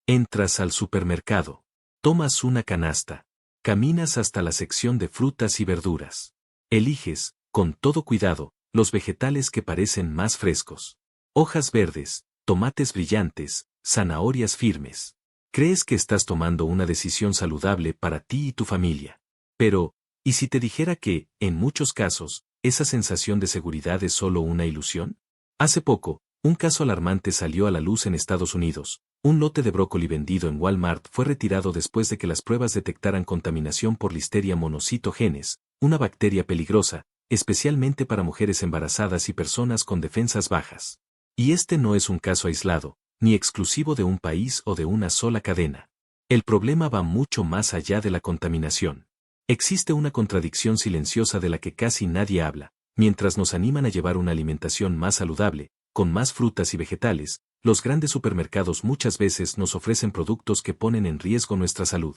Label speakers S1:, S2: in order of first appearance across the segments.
S1: Entras al supermercado. Tomas una canasta. Caminas hasta la sección de frutas y verduras. Eliges, con todo cuidado, los vegetales que parecen más frescos. Hojas verdes, tomates brillantes, zanahorias firmes. Crees que estás tomando una decisión saludable para ti y tu familia. Pero, ¿y si te dijera que, en muchos casos, esa sensación de seguridad es solo una ilusión? Hace poco, un caso alarmante salió a la luz en Estados Unidos. Un lote de brócoli vendido en Walmart fue retirado después de que las pruebas detectaran contaminación por Listeria monocytogenes, una bacteria peligrosa, especialmente para mujeres embarazadas y personas con defensas bajas. Y este no es un caso aislado, ni exclusivo de un país o de una sola cadena. El problema va mucho más allá de la contaminación. Existe una contradicción silenciosa de la que casi nadie habla. Mientras nos animan a llevar una alimentación más saludable, con más frutas y vegetales, los grandes supermercados muchas veces nos ofrecen productos que ponen en riesgo nuestra salud.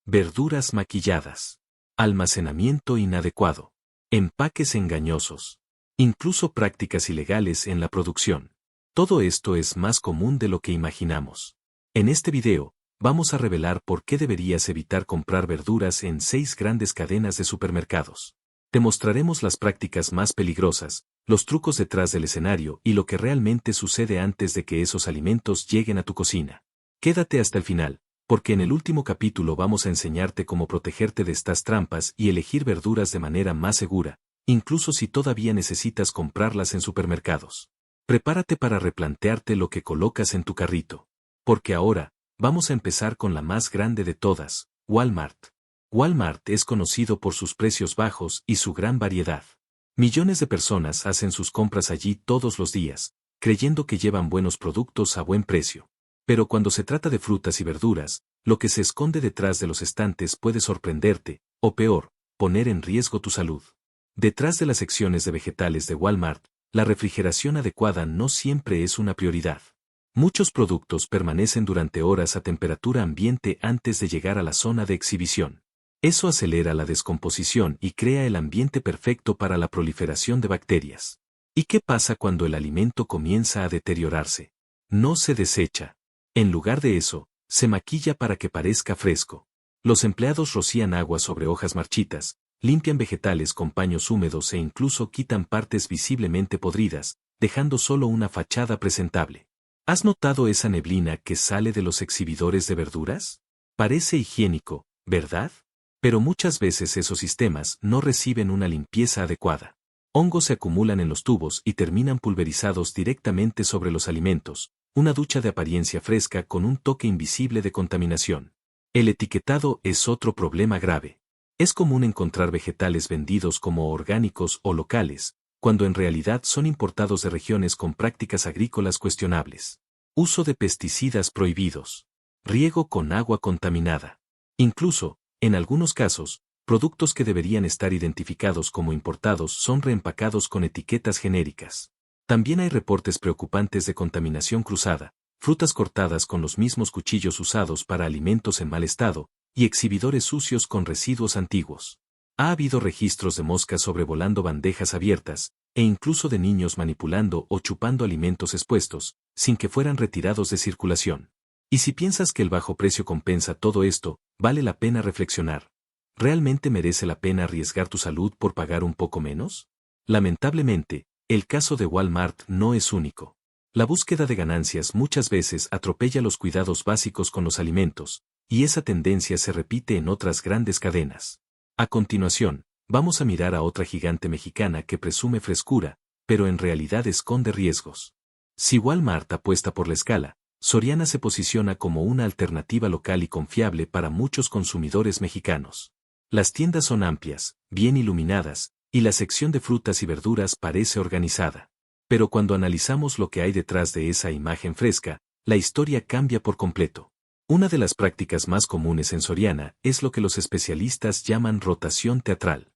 S1: Verduras maquilladas. Almacenamiento inadecuado. Empaques engañosos. Incluso prácticas ilegales en la producción. Todo esto es más común de lo que imaginamos. En este video, vamos a revelar por qué deberías evitar comprar verduras en 6 grandes cadenas de supermercados. Te mostraremos las prácticas más peligrosas, los trucos detrás del escenario y lo que realmente sucede antes de que esos alimentos lleguen a tu cocina. Quédate hasta el final, porque en el último capítulo vamos a enseñarte cómo protegerte de estas trampas y elegir verduras de manera más segura, incluso si todavía necesitas comprarlas en supermercados. Prepárate para replantearte lo que colocas en tu carrito. Porque ahora, vamos a empezar con la más grande de todas, Walmart. Walmart es conocido por sus precios bajos y su gran variedad. Millones de personas hacen sus compras allí todos los días, creyendo que llevan buenos productos a buen precio. Pero cuando se trata de frutas y verduras, lo que se esconde detrás de los estantes puede sorprenderte, o peor, poner en riesgo tu salud. Detrás de las secciones de vegetales de Walmart, la refrigeración adecuada no siempre es una prioridad. Muchos productos permanecen durante horas a temperatura ambiente antes de llegar a la zona de exhibición. Eso acelera la descomposición y crea el ambiente perfecto para la proliferación de bacterias. ¿Y qué pasa cuando el alimento comienza a deteriorarse? No se desecha. En lugar de eso, se maquilla para que parezca fresco. Los empleados rocían agua sobre hojas marchitas, limpian vegetales con paños húmedos e incluso quitan partes visiblemente podridas, dejando solo una fachada presentable. ¿Has notado esa neblina que sale de los exhibidores de verduras? Parece higiénico, ¿verdad? Pero muchas veces esos sistemas no reciben una limpieza adecuada. Hongos se acumulan en los tubos y terminan pulverizados directamente sobre los alimentos, una ducha de apariencia fresca con un toque invisible de contaminación. El etiquetado es otro problema grave. Es común encontrar vegetales vendidos como orgánicos o locales, cuando en realidad son importados de regiones con prácticas agrícolas cuestionables. Uso de pesticidas prohibidos. Riego con agua contaminada. Incluso, en algunos casos, productos que deberían estar identificados como importados son reempacados con etiquetas genéricas. También hay reportes preocupantes de contaminación cruzada, frutas cortadas con los mismos cuchillos usados para alimentos en mal estado, y exhibidores sucios con residuos antiguos. Ha habido registros de moscas sobrevolando bandejas abiertas, e incluso de niños manipulando o chupando alimentos expuestos, sin que fueran retirados de circulación. Y si piensas que el bajo precio compensa todo esto, vale la pena reflexionar. ¿Realmente merece la pena arriesgar tu salud por pagar un poco menos? Lamentablemente, el caso de Walmart no es único. La búsqueda de ganancias muchas veces atropella los cuidados básicos con los alimentos, y esa tendencia se repite en otras grandes cadenas. A continuación, vamos a mirar a otra gigante mexicana que presume frescura, pero en realidad esconde riesgos. Si Walmart apuesta por la escala, Soriana se posiciona como una alternativa local y confiable para muchos consumidores mexicanos. Las tiendas son amplias, bien iluminadas, y la sección de frutas y verduras parece organizada. Pero cuando analizamos lo que hay detrás de esa imagen fresca, la historia cambia por completo. Una de las prácticas más comunes en Soriana es lo que los especialistas llaman rotación teatral.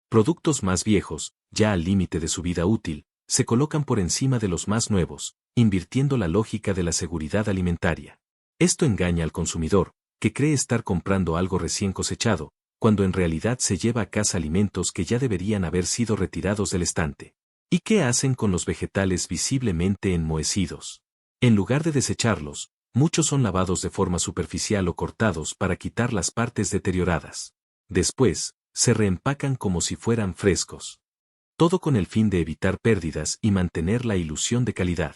S1: Productos más viejos, ya al límite de su vida útil, se colocan por encima de los más nuevos, invirtiendo la lógica de la seguridad alimentaria. Esto engaña al consumidor, que cree estar comprando algo recién cosechado, cuando en realidad se lleva a casa alimentos que ya deberían haber sido retirados del estante. ¿Y qué hacen con los vegetales visiblemente enmohecidos? En lugar de desecharlos, Muchos son lavados de forma superficial o cortados para quitar las partes deterioradas. Después, se reempacan como si fueran frescos. Todo con el fin de evitar pérdidas y mantener la ilusión de calidad.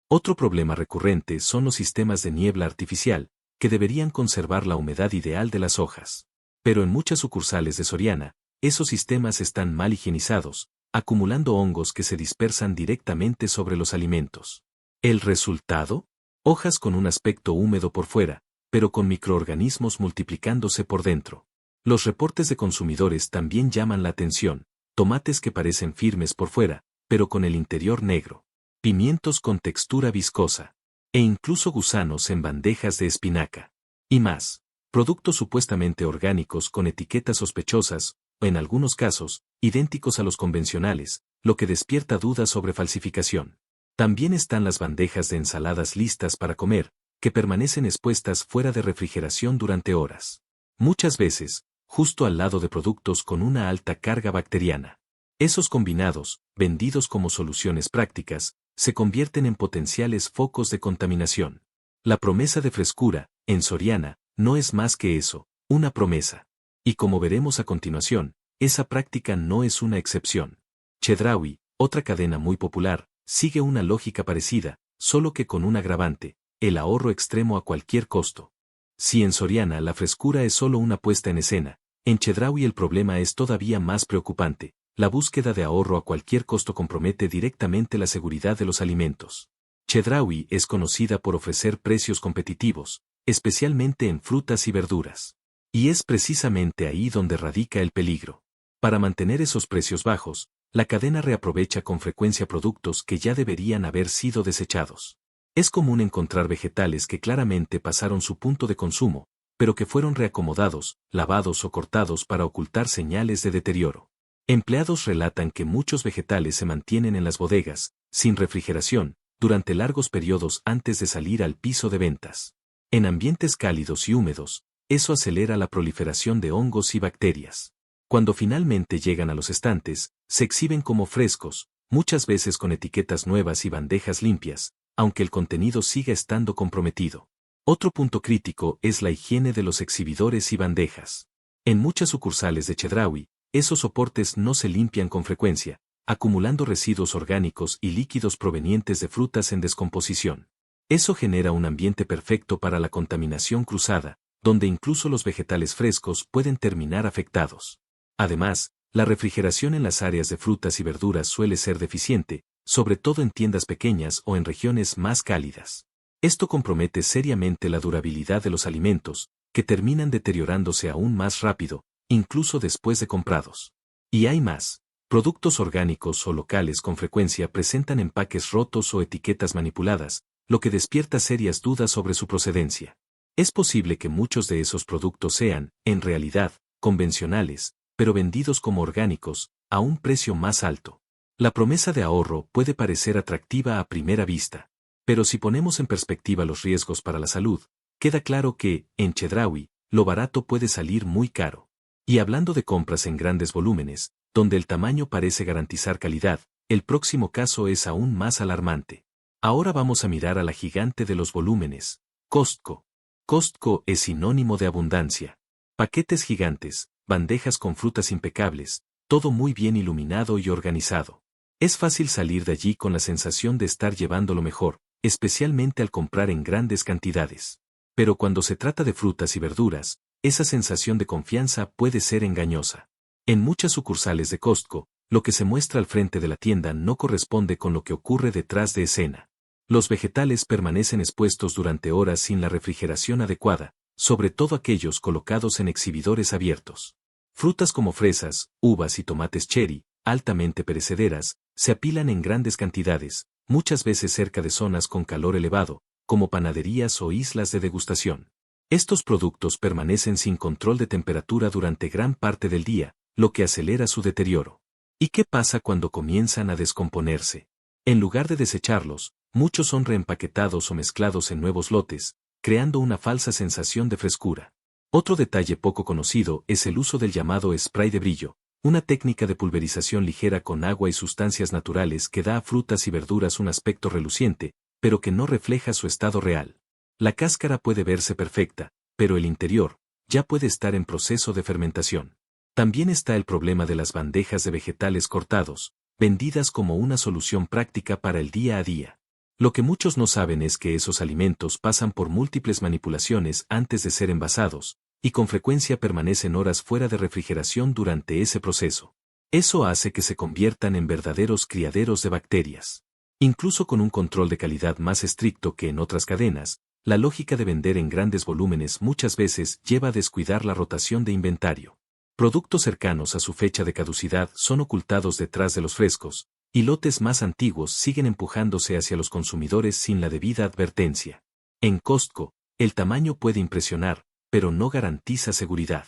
S1: Otro problema recurrente son los sistemas de niebla artificial, que deberían conservar la humedad ideal de las hojas. Pero en muchas sucursales de Soriana, esos sistemas están mal higienizados, acumulando hongos que se dispersan directamente sobre los alimentos. ¿El resultado? Hojas con un aspecto húmedo por fuera, pero con microorganismos multiplicándose por dentro. Los reportes de consumidores también llaman la atención: tomates que parecen firmes por fuera, pero con el interior negro. Pimientos con textura viscosa. E incluso gusanos en bandejas de espinaca. Y más. Productos supuestamente orgánicos con etiquetas sospechosas, o en algunos casos, idénticos a los convencionales, lo que despierta dudas sobre falsificación. También están las bandejas de ensaladas listas para comer, que permanecen expuestas fuera de refrigeración durante horas. Muchas veces, justo al lado de productos con una alta carga bacteriana. Esos combinados, vendidos como soluciones prácticas, se convierten en potenciales focos de contaminación. La promesa de frescura, en Soriana, no es más que eso, una promesa. Y como veremos a continuación, esa práctica no es una excepción. Chedraui, otra cadena muy popular, sigue una lógica parecida, solo que con un agravante: el ahorro extremo a cualquier costo. Si en Soriana la frescura es solo una puesta en escena, en Chedraui el problema es todavía más preocupante: la búsqueda de ahorro a cualquier costo compromete directamente la seguridad de los alimentos. Chedraui es conocida por ofrecer precios competitivos, especialmente en frutas y verduras. Y es precisamente ahí donde radica el peligro. Para mantener esos precios bajos, la cadena reaprovecha con frecuencia productos que ya deberían haber sido desechados. Es común encontrar vegetales que claramente pasaron su punto de consumo, pero que fueron reacomodados, lavados o cortados para ocultar señales de deterioro. Empleados relatan que muchos vegetales se mantienen en las bodegas, sin refrigeración, durante largos periodos antes de salir al piso de ventas. En ambientes cálidos y húmedos, eso acelera la proliferación de hongos y bacterias. Cuando finalmente llegan a los estantes, se exhiben como frescos, muchas veces con etiquetas nuevas y bandejas limpias, aunque el contenido siga estando comprometido. Otro punto crítico es la higiene de los exhibidores y bandejas. En muchas sucursales de Chedraui, esos soportes no se limpian con frecuencia, acumulando residuos orgánicos y líquidos provenientes de frutas en descomposición. Eso genera un ambiente perfecto para la contaminación cruzada, donde incluso los vegetales frescos pueden terminar afectados. Además, la refrigeración en las áreas de frutas y verduras suele ser deficiente, sobre todo en tiendas pequeñas o en regiones más cálidas. Esto compromete seriamente la durabilidad de los alimentos, que terminan deteriorándose aún más rápido, incluso después de comprados. Y hay más. Productos orgánicos o locales con frecuencia presentan empaques rotos o etiquetas manipuladas, lo que despierta serias dudas sobre su procedencia. Es posible que muchos de esos productos sean, en realidad, convencionales, pero vendidos como orgánicos, a un precio más alto. La promesa de ahorro puede parecer atractiva a primera vista, pero si ponemos en perspectiva los riesgos para la salud, queda claro que, en Chedraui, lo barato puede salir muy caro. Y hablando de compras en grandes volúmenes, donde el tamaño parece garantizar calidad, el próximo caso es aún más alarmante. Ahora vamos a mirar a la gigante de los volúmenes, Costco. Costco es sinónimo de abundancia. Paquetes gigantes, bandejas con frutas impecables, todo muy bien iluminado y organizado. Es fácil salir de allí con la sensación de estar llevando lo mejor, especialmente al comprar en grandes cantidades. Pero cuando se trata de frutas y verduras, esa sensación de confianza puede ser engañosa. En muchas sucursales de Costco, lo que se muestra al frente de la tienda no corresponde con lo que ocurre detrás de escena. Los vegetales permanecen expuestos durante horas sin la refrigeración adecuada, sobre todo aquellos colocados en exhibidores abiertos. Frutas como fresas, uvas y tomates cherry, altamente perecederas, se apilan en grandes cantidades, muchas veces cerca de zonas con calor elevado, como panaderías o islas de degustación. Estos productos permanecen sin control de temperatura durante gran parte del día, lo que acelera su deterioro. ¿Y qué pasa cuando comienzan a descomponerse? En lugar de desecharlos, muchos son reempaquetados o mezclados en nuevos lotes, creando una falsa sensación de frescura. Otro detalle poco conocido es el uso del llamado spray de brillo, una técnica de pulverización ligera con agua y sustancias naturales que da a frutas y verduras un aspecto reluciente, pero que no refleja su estado real. La cáscara puede verse perfecta, pero el interior ya puede estar en proceso de fermentación. También está el problema de las bandejas de vegetales cortados, vendidas como una solución práctica para el día a día. Lo que muchos no saben es que esos alimentos pasan por múltiples manipulaciones antes de ser envasados, y con frecuencia permanecen horas fuera de refrigeración durante ese proceso. Eso hace que se conviertan en verdaderos criaderos de bacterias. Incluso con un control de calidad más estricto que en otras cadenas, la lógica de vender en grandes volúmenes muchas veces lleva a descuidar la rotación de inventario. Productos cercanos a su fecha de caducidad son ocultados detrás de los frescos, y lotes más antiguos siguen empujándose hacia los consumidores sin la debida advertencia. En Costco, el tamaño puede impresionar, pero no garantiza seguridad.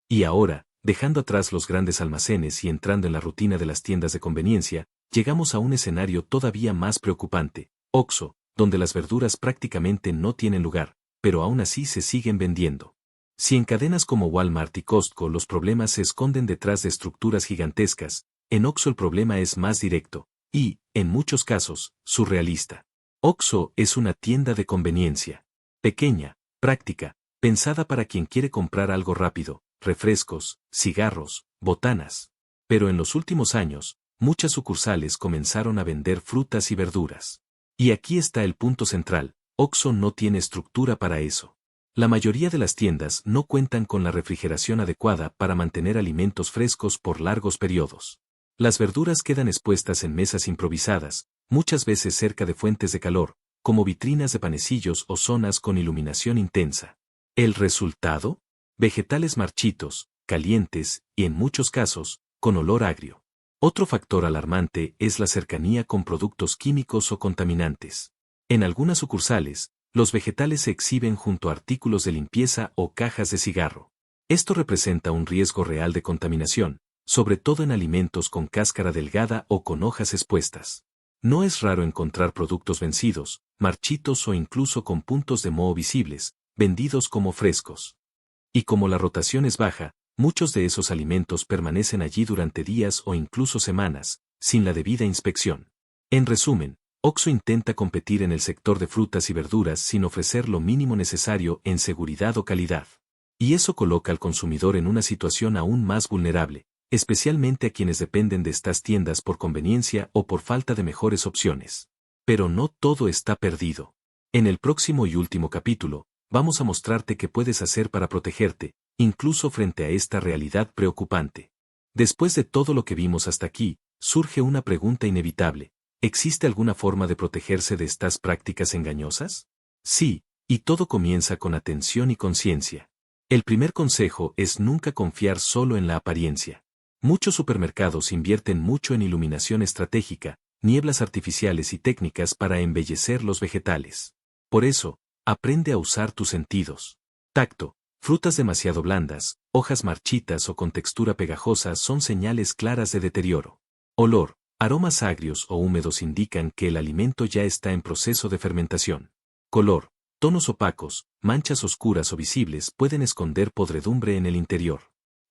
S1: Y ahora, dejando atrás los grandes almacenes y entrando en la rutina de las tiendas de conveniencia, llegamos a un escenario todavía más preocupante: OXXO, donde las verduras prácticamente no tienen lugar, pero aún así se siguen vendiendo. Si en cadenas como Walmart y Costco los problemas se esconden detrás de estructuras gigantescas, en OXXO el problema es más directo, y, en muchos casos, surrealista. OXXO es una tienda de conveniencia. Pequeña, práctica, pensada para quien quiere comprar algo rápido, refrescos, cigarros, botanas. Pero en los últimos años, muchas sucursales comenzaron a vender frutas y verduras. Y aquí está el punto central: OXXO no tiene estructura para eso. La mayoría de las tiendas no cuentan con la refrigeración adecuada para mantener alimentos frescos por largos periodos. Las verduras quedan expuestas en mesas improvisadas, muchas veces cerca de fuentes de calor, como vitrinas de panecillos o zonas con iluminación intensa. ¿El resultado? Vegetales marchitos, calientes, y en muchos casos, con olor agrio. Otro factor alarmante es la cercanía con productos químicos o contaminantes. En algunas sucursales, los vegetales se exhiben junto a artículos de limpieza o cajas de cigarro. Esto representa un riesgo real de contaminación, sobre todo en alimentos con cáscara delgada o con hojas expuestas. No es raro encontrar productos vencidos, marchitos o incluso con puntos de moho visibles, vendidos como frescos. Y como la rotación es baja, muchos de esos alimentos permanecen allí durante días o incluso semanas, sin la debida inspección. En resumen, OXXO intenta competir en el sector de frutas y verduras sin ofrecer lo mínimo necesario en seguridad o calidad. Y eso coloca al consumidor en una situación aún más vulnerable, especialmente a quienes dependen de estas tiendas por conveniencia o por falta de mejores opciones. Pero no todo está perdido. En el próximo y último capítulo, vamos a mostrarte qué puedes hacer para protegerte, incluso frente a esta realidad preocupante. Después de todo lo que vimos hasta aquí, surge una pregunta inevitable: ¿existe alguna forma de protegerse de estas prácticas engañosas? Sí, y todo comienza con atención y conciencia. El primer consejo es nunca confiar solo en la apariencia. Muchos supermercados invierten mucho en iluminación estratégica, nieblas artificiales y técnicas para embellecer los vegetales. Por eso, aprende a usar tus sentidos. Tacto: frutas demasiado blandas, hojas marchitas o con textura pegajosa son señales claras de deterioro. Olor: aromas agrios o húmedos indican que el alimento ya está en proceso de fermentación. Color: tonos opacos, manchas oscuras o visibles pueden esconder podredumbre en el interior.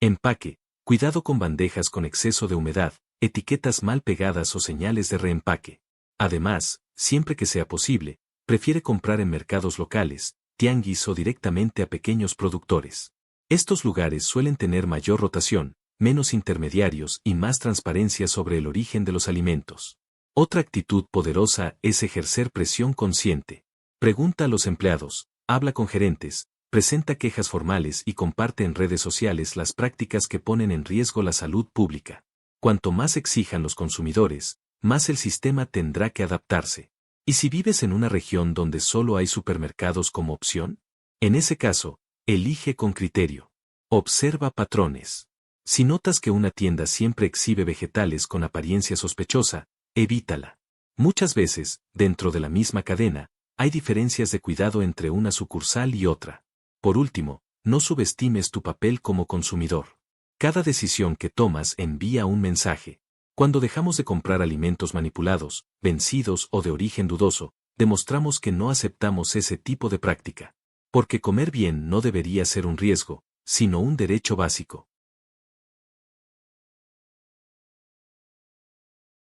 S1: Empaque: cuidado con bandejas con exceso de humedad, etiquetas mal pegadas o señales de reempaque. Además, siempre que sea posible, prefiere comprar en mercados locales, tianguis o directamente a pequeños productores. Estos lugares suelen tener mayor rotación, menos intermediarios y más transparencia sobre el origen de los alimentos. Otra actitud poderosa es ejercer presión consciente. Pregunta a los empleados, habla con gerentes, presenta quejas formales y comparte en redes sociales las prácticas que ponen en riesgo la salud pública. Cuanto más exijan los consumidores, más el sistema tendrá que adaptarse. ¿Y si vives en una región donde solo hay supermercados como opción? En ese caso, elige con criterio. Observa patrones. Si notas que una tienda siempre exhibe vegetales con apariencia sospechosa, evítala. Muchas veces, dentro de la misma cadena, hay diferencias de cuidado entre una sucursal y otra. Por último, no subestimes tu papel como consumidor. Cada decisión que tomas envía un mensaje. Cuando dejamos de comprar alimentos manipulados, vencidos o de origen dudoso, demostramos que no aceptamos ese tipo de práctica. Porque comer bien no debería ser un riesgo, sino un derecho básico.